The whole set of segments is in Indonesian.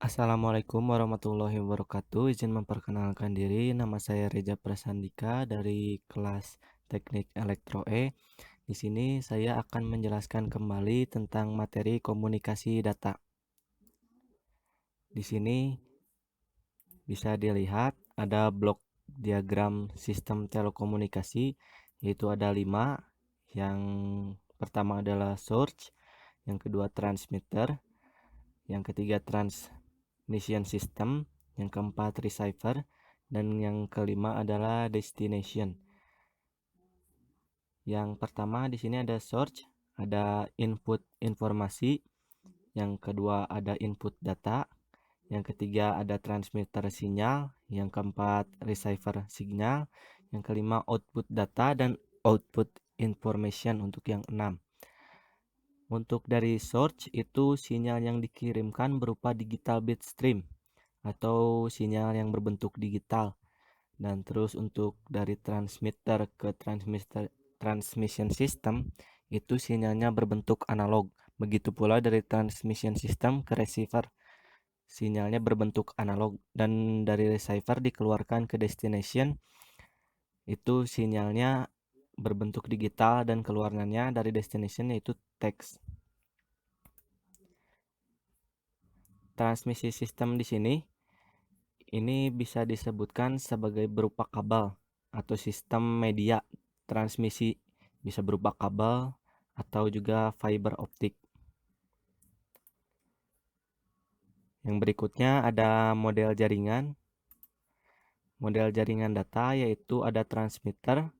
Assalamualaikum warahmatullahi wabarakatuh. Izin memperkenalkan diri, nama saya Reza Prasandika dari kelas Teknik Elektro E. Di sini saya akan menjelaskan kembali tentang materi komunikasi data. Di sini bisa dilihat ada blok diagram sistem telekomunikasi, yaitu ada 5. Yang pertama adalah source, yang kedua transmitter, yang ketiga transmission system, yang keempat receiver, dan yang kelima adalah destination. Yang pertama di sini ada source, ada input informasi, yang kedua ada input data, yang ketiga ada transmitter sinyal, yang keempat receiver signal, yang kelima output data dan output information untuk yang 6. Untuk dari source itu sinyal yang dikirimkan berupa digital bit stream atau sinyal yang berbentuk digital. Dan terus untuk dari transmitter ke transmission system itu sinyalnya berbentuk analog. Begitu pula dari transmission system ke receiver sinyalnya berbentuk analog, dan dari receiver dikeluarkan ke destination itu sinyalnya berbentuk digital dan keluarannya dari destination yaitu teks. Transmisi sistem di sini ini bisa disebutkan sebagai berupa kabel atau sistem media transmisi, bisa berupa kabel atau juga fiber optik. Yang berikutnya ada model jaringan. Model jaringan data yaitu ada transmitter,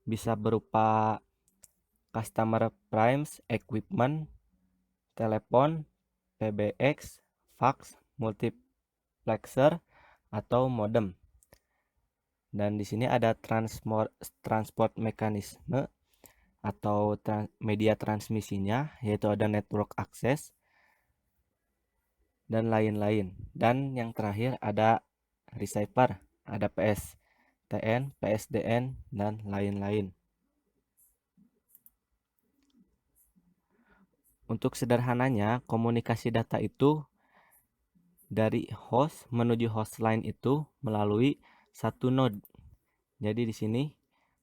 bisa berupa customer primes equipment, telepon, PBX, fax, multiplexer, atau modem. Dan di sini ada transport mekanisme atau media transmisinya, yaitu ada network access dan lain-lain. Dan yang terakhir ada receiver, ada PSTN, PSDN, dan lain-lain. Untuk sederhananya, komunikasi data itu dari host menuju host lain itu melalui satu node. Jadi di sini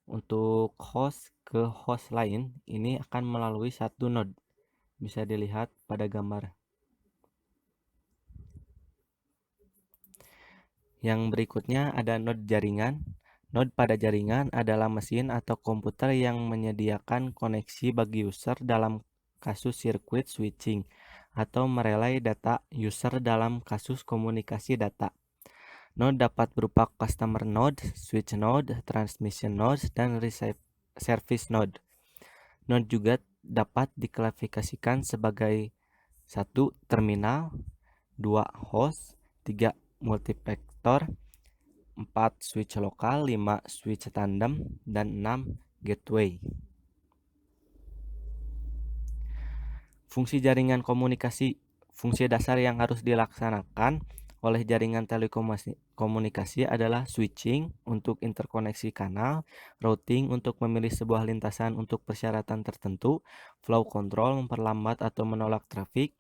untuk host ke host lain ini akan melalui satu node. Bisa dilihat pada gambar. Yang berikutnya ada node jaringan. Node pada jaringan adalah mesin atau komputer yang menyediakan koneksi bagi user dalam kasus circuit switching atau merelay data user dalam kasus komunikasi data. Node dapat berupa customer node, switch node, transmission node, dan service node. Node juga dapat diklasifikasikan sebagai 1. Terminal, 2. Host, 3. Multiplexer, 4. Switch lokal, 5. Switch tandem, dan 6. Gateway. Fungsi jaringan komunikasi. Fungsi dasar yang harus dilaksanakan oleh jaringan telekomunikasi adalah switching untuk interkoneksi kanal, routing untuk memilih sebuah lintasan untuk persyaratan tertentu, flow control memperlambat atau menolak trafik,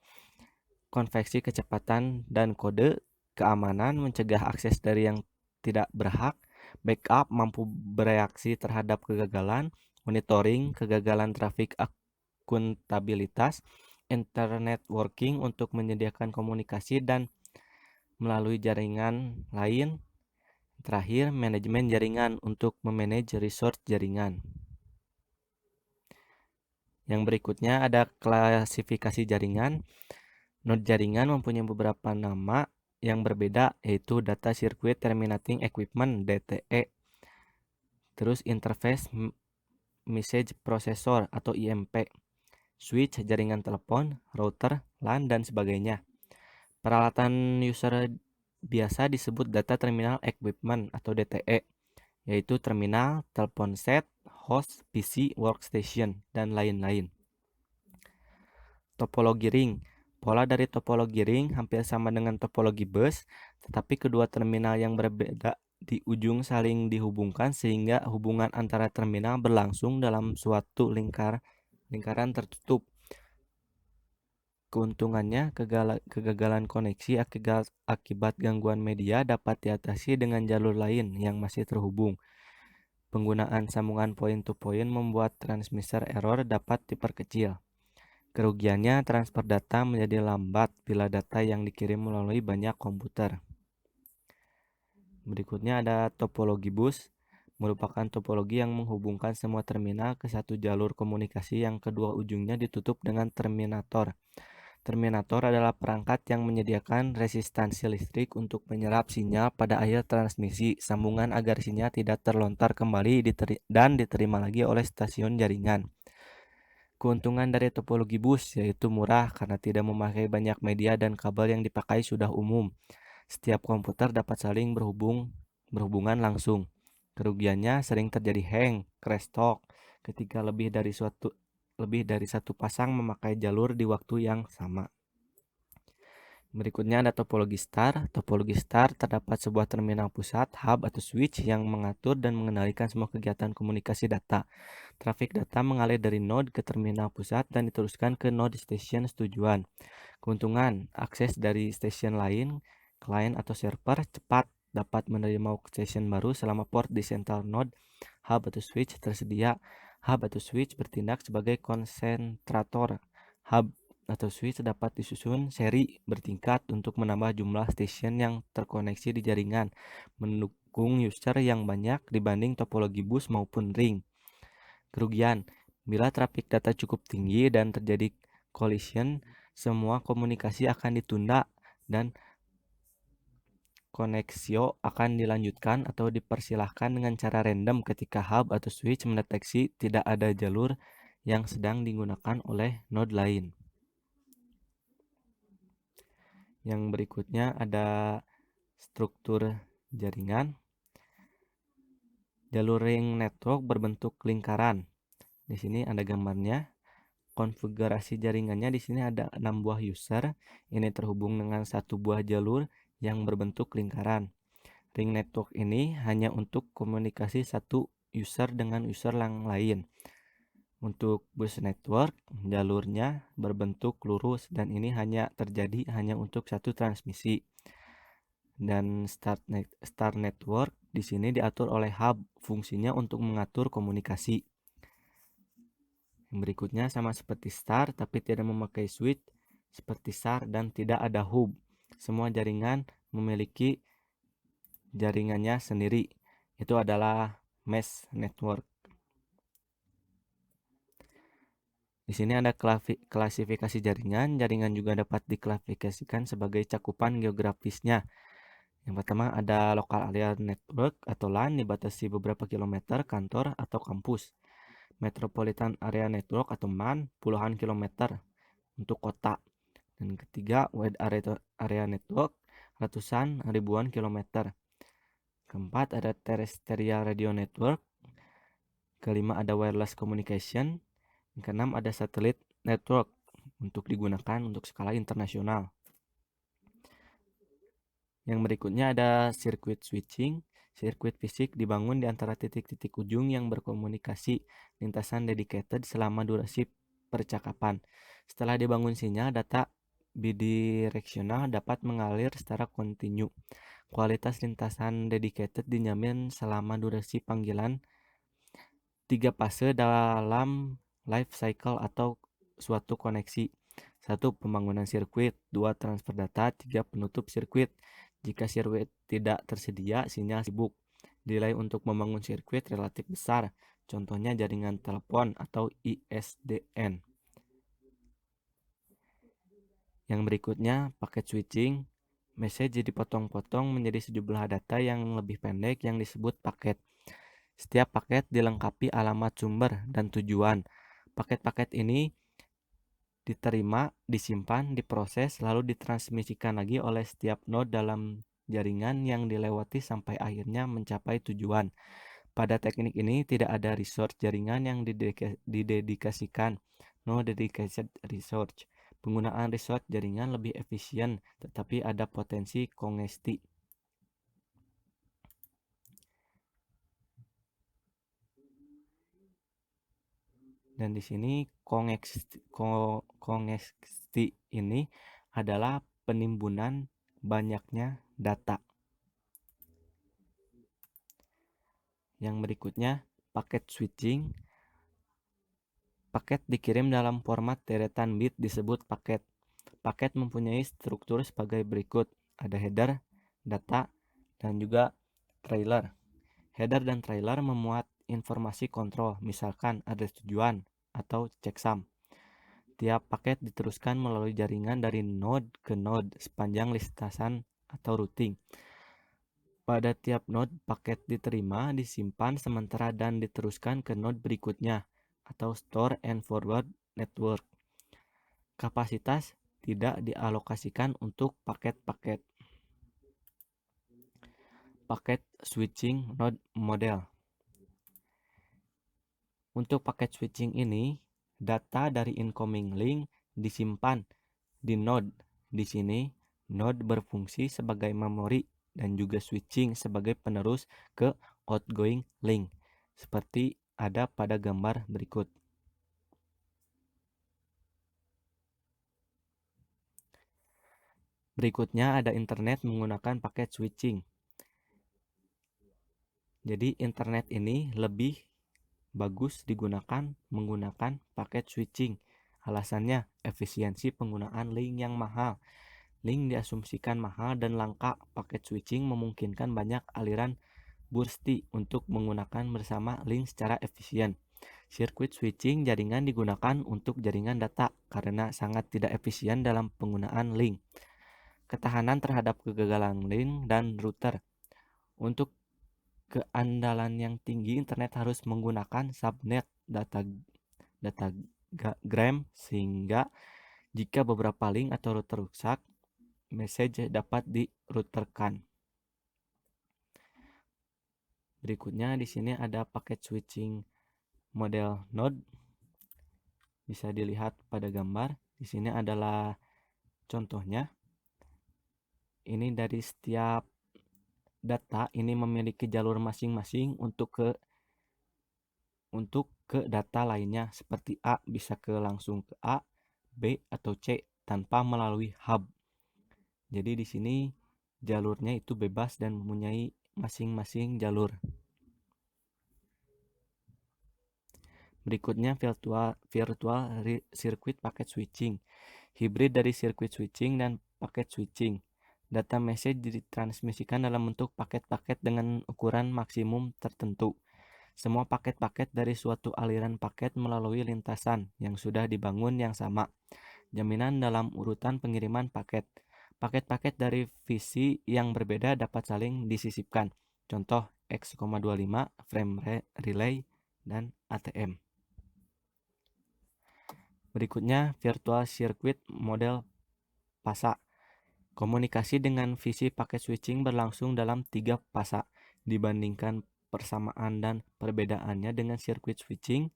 konveksi kecepatan dan kode, keamanan mencegah akses dari yang tidak berhak, backup mampu bereaksi terhadap kegagalan, monitoring kegagalan trafik, akuntabilitas, internet working untuk menyediakan komunikasi dan melalui jaringan lain. Terakhir, manajemen jaringan untuk memanage resource jaringan. Yang berikutnya ada klasifikasi jaringan. Node jaringan mempunyai beberapa nama yang berbeda, yaitu Data Circuit Terminating Equipment (DTE), terus Interface Message Processor atau IMP, switch jaringan telepon, router, LAN, dan sebagainya. Peralatan user biasa disebut Data Terminal Equipment atau DTE, yaitu terminal, telepon set, host, PC, workstation, dan lain-lain. Topologi ring. Pola dari topologi ring hampir sama dengan topologi bus, tetapi kedua terminal yang berbeda di ujung saling dihubungkan sehingga hubungan antara terminal berlangsung dalam suatu lingkaran tertutup. Keuntungannya, kegagalan koneksi akibat gangguan media dapat diatasi dengan jalur lain yang masih terhubung. Penggunaan sambungan point-to-point membuat transmitter error dapat diperkecil. Kerugiannya, transfer data menjadi lambat bila data yang dikirim melalui banyak komputer. Berikutnya ada topologi bus, merupakan topologi yang menghubungkan semua terminal ke satu jalur komunikasi yang kedua ujungnya ditutup dengan terminator. Terminator adalah perangkat yang menyediakan resistansi listrik untuk menyerap sinyal pada akhir transmisi sambungan agar sinyal tidak terlontar kembali dan diterima lagi oleh stasiun jaringan. Keuntungan dari topologi bus yaitu murah karena tidak memakai banyak media dan kabel yang dipakai sudah umum. Setiap komputer dapat saling berhubungan langsung. Kerugiannya sering terjadi hang, crash talk ketika lebih dari satu pasang memakai jalur di waktu yang sama. Berikutnya ada topologi star. Topologi star terdapat sebuah terminal pusat, hub atau switch yang mengatur dan mengendalikan semua kegiatan komunikasi data. Trafik data mengalir dari node ke terminal pusat dan diteruskan ke node station tujuan. Keuntungan, akses dari station lain, klien atau server cepat, dapat menerima workstation baru selama port di central node, hub atau switch tersedia. Hub atau switch bertindak sebagai konsentrator. Hub atau switch dapat disusun seri bertingkat untuk menambah jumlah station yang terkoneksi di jaringan, mendukung user yang banyak dibanding topologi bus maupun ring. Kerugian, bila trafik data cukup tinggi dan terjadi collision, semua komunikasi akan ditunda dan koneksio akan dilanjutkan atau dipersilahkan dengan cara random ketika hub atau switch mendeteksi tidak ada jalur yang sedang digunakan oleh node lain. Yang berikutnya ada struktur jaringan. Jalur ring network berbentuk lingkaran. Di sini ada gambarnya. Konfigurasi jaringannya di sini ada 6 buah user. Ini terhubung dengan satu buah jalur yang berbentuk lingkaran. Ring network ini hanya untuk komunikasi satu user dengan user yang lain. Untuk bus network, jalurnya berbentuk lurus dan ini hanya terjadi untuk satu transmisi. Dan star network di sini diatur oleh hub, fungsinya untuk mengatur komunikasi. Yang berikutnya sama seperti star tapi tidak memakai switch seperti star dan tidak ada hub. Semua jaringan memiliki jaringannya sendiri. Itu adalah mesh network. Di sini ada klasifikasi jaringan. Jaringan juga dapat diklasifikasikan sebagai cakupan geografisnya. Yang pertama ada local area network atau LAN dibatasi beberapa kilometer kantor atau kampus. Metropolitan area network atau MAN puluhan kilometer untuk kota. Dan ketiga wide area network ratusan ribuan kilometer. Keempat ada terrestrial radio network. Kelima ada wireless communication. Yang keenam ada satellite network untuk digunakan untuk skala internasional. Yang berikutnya ada circuit switching. Sirkuit fisik dibangun di antara titik-titik ujung yang berkomunikasi lintasan dedicated selama durasi percakapan. Setelah dibangun sinyal, data bidirectional dapat mengalir secara kontinu. Kualitas lintasan dedicated dijamin selama durasi panggilan 3 fase dalam life cycle atau suatu koneksi. 1. Pembangunan sirkuit. 2. Transfer data. 3. Penutup sirkuit. Jika sirkuit tidak tersedia, sinyal sibuk. Delay untuk membangun sirkuit relatif besar. Contohnya jaringan telepon atau ISDN. Yang berikutnya, paket switching. Message dipotong-potong menjadi sejumlah data yang lebih pendek yang disebut paket. Setiap paket dilengkapi alamat sumber dan tujuan. Paket-paket ini diterima, disimpan, diproses, lalu ditransmisikan lagi oleh setiap node dalam jaringan yang dilewati sampai akhirnya mencapai tujuan. Pada teknik ini tidak ada resource jaringan yang didedikasikan, no dedicated resource. Penggunaan resource jaringan lebih efisien, tetapi ada potensi kongesti. Dan di sini kongesti ini adalah penimbunan banyaknya data. Yang berikutnya, paket switching. Paket dikirim dalam format deretan bit disebut paket. Paket mempunyai struktur sebagai berikut. Ada header, data, dan juga trailer. Header dan trailer memuat informasi kontrol, misalkan address tujuan atau checksum. Tiap paket diteruskan melalui jaringan dari node ke node sepanjang lintasan atau routing. Pada tiap node, paket diterima, disimpan sementara dan diteruskan ke node berikutnya atau store and forward network. Kapasitas tidak dialokasikan untuk paket-paket. Paket switching node model. Untuk paket switching ini, data dari incoming link disimpan di node. Di sini, node berfungsi sebagai memori dan juga switching sebagai penerus ke outgoing link, seperti ada pada gambar berikut. Berikutnya ada internet menggunakan paket switching. Jadi internet ini lebih bagus digunakan menggunakan paket switching. Alasannya efisiensi penggunaan link yang mahal. Link diasumsikan mahal dan langka. Paket switching memungkinkan banyak aliran bursty untuk menggunakan bersama link secara efisien. Sirkuit switching jaringan digunakan untuk jaringan data karena sangat tidak efisien dalam penggunaan link. Ketahanan terhadap kegagalan link dan router. Untuk keandalan yang tinggi, internet harus menggunakan subnet datagram sehingga jika beberapa link atau router rusak, message dapat dirouterkan. Berikutnya di sini ada paket switching model node. Bisa dilihat pada gambar. Di sini adalah contohnya. Ini dari setiap data ini memiliki jalur masing-masing untuk ke data lainnya, seperti A bisa langsung ke A, B atau C tanpa melalui hub. Jadi di sini jalurnya itu bebas dan mempunyai masing-masing jalur. Berikutnya virtual circuit packet switching. Hibrid dari circuit switching dan packet switching. Data message ditransmisikan dalam bentuk paket-paket dengan ukuran maksimum tertentu. Semua paket-paket dari suatu aliran paket melalui lintasan yang sudah dibangun yang sama. Jaminan dalam urutan pengiriman paket. Paket-paket dari visi yang berbeda dapat saling disisipkan. Contoh X,25, frame relay, dan ATM. Berikutnya virtual circuit model fasa. Komunikasi dengan visi paket switching berlangsung dalam 3 fasa dibandingkan persamaan dan perbedaannya dengan sirkuit switching.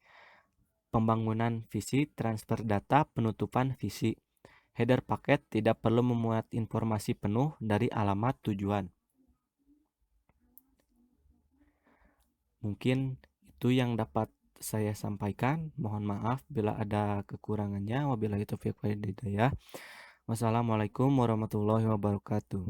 Pembangunan visi, transfer data, penutupan visi. Header paket tidak perlu memuat informasi penuh dari alamat tujuan. Mungkin itu yang dapat saya sampaikan. Mohon maaf bila ada kekurangannya. Wabillahi taufiq wal hidayah. Wassalamualaikum warahmatullahi wabarakatuh.